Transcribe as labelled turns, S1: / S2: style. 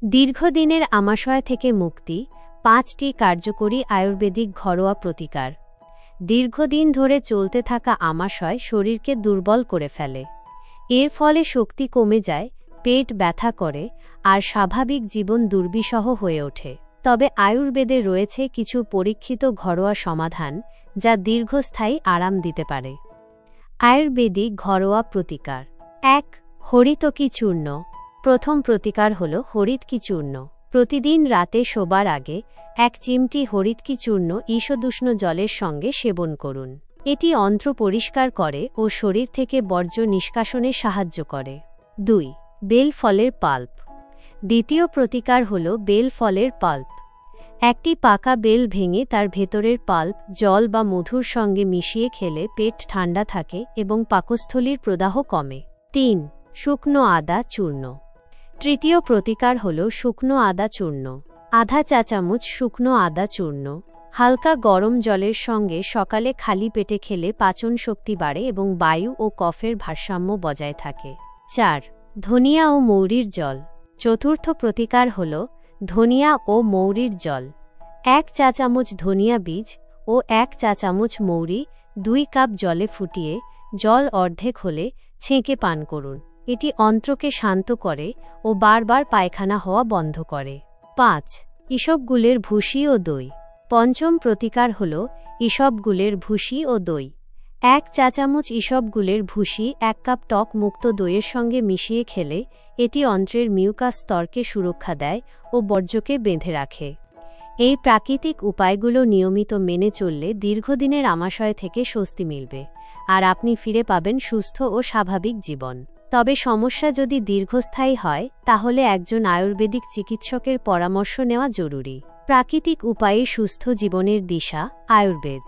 S1: দীর্ঘদিনের আমাশয় থেকে মুক্তি, 5টি কার্যকরী আয়ুর্বেদিক ঘরোয়া প্রতিকার। দীর্ঘদিন ধরে চলতে থাকা আমাশয় শরীরকে দুর্বল করে ফেলে। এর ফলে শক্তি কমে যায়, পেট ব্যথা করে, আর স্বাভাবিক জীবন দুর্বিষহ হয়ে ওঠে। তবে আয়ুর্বেদে রয়েছে কিছু পরীক্ষিত ঘরোয়া সমাধান যা দীর্ঘস্থায়ী আরাম দিতে পারে। আয়ুর্বেদিক ঘরোয়া প্রতিকার। 1. হরিতকি চূর্ণ। প্রথম প্রতিকার হল হরিতকি চূর্ণ। প্রতিদিন রাতে শোবার আগে 1 চিমটি হরিতকি চূর্ণ ঈষদুষ্ণ জলের সঙ্গে সেবন করুন। এটি অন্ত্র পরিষ্কার করে ও শরীর থেকে বর্জ্য নিষ্কাশনে সাহায্য করে। 2. বেল ফলের পাল্প। দ্বিতীয় প্রতিকার হল বেল ফলের পাল্প। একটি পাকা বেল ভেঙে তার ভেতরের পাল্প জল বা মধুর সঙ্গে মিশিয়ে খেলে পেট ঠান্ডা থাকে এবং পাকস্থলীর প্রদাহ কমে। 3. শুকনো আদা চূর্ণ। তৃতীয় প্রতিকার হল শুকনো আদা চূর্ণ। আধা চা চামচ শুকনো আদা চূর্ণ হালকা গরম জলের সঙ্গে সকালে খালি পেটে খেলে পাচন শক্তি বাড়ে এবং বায়ু ও কফের ভারসাম্য বজায় থাকে। 4. ধনিয়া ও মৌরির জল। চতুর্থ প্রতিকার হল ধনিয়া ও মৌরির জল। 1 চা চামচ ধনিয়া বীজ ও 1 চা চামচ মৌরি 2 কাপ জলে ফুটিয়ে জল অর্ধেক হলে ছেঁকে পান করুন। এটি অন্ত্রকে শান্ত করে ও বারবার পায়খানা হওয়া বন্ধ করে। 5. ইসবগুলের ভুসি ও দই। পঞ্চম প্রতিকার হল ইসবগুলের ভুসি ও দই। 1 চা চামচ ইসবগুলের ভুসি 1 কাপ টক মুক্ত দইয়ের সঙ্গে মিশিয়ে খেলে এটি অন্ত্রের মিউকাস স্তরকে সুরক্ষা দেয় ও বর্জ্যকে বেঁধে রাখে। এই প্রাকৃতিক উপায়গুলো নিয়মিত মেনে চললে দীর্ঘদিনের আমাশয় থেকে স্বস্তি মিলবে, আর আপনি ফিরে পাবেন সুস্থ ও স্বাভাবিক জীবন। তবে সমস্যা যদি দীর্ঘস্থায়ী হয় তাহলে একজন আয়ুর্বেদিক চিকিৎসকের পরামর্শ নেওয়া জরুরি। প্রাকৃতিক উপায়ে সুস্থ জীবনের দিশা, আয়ুর্বেদ।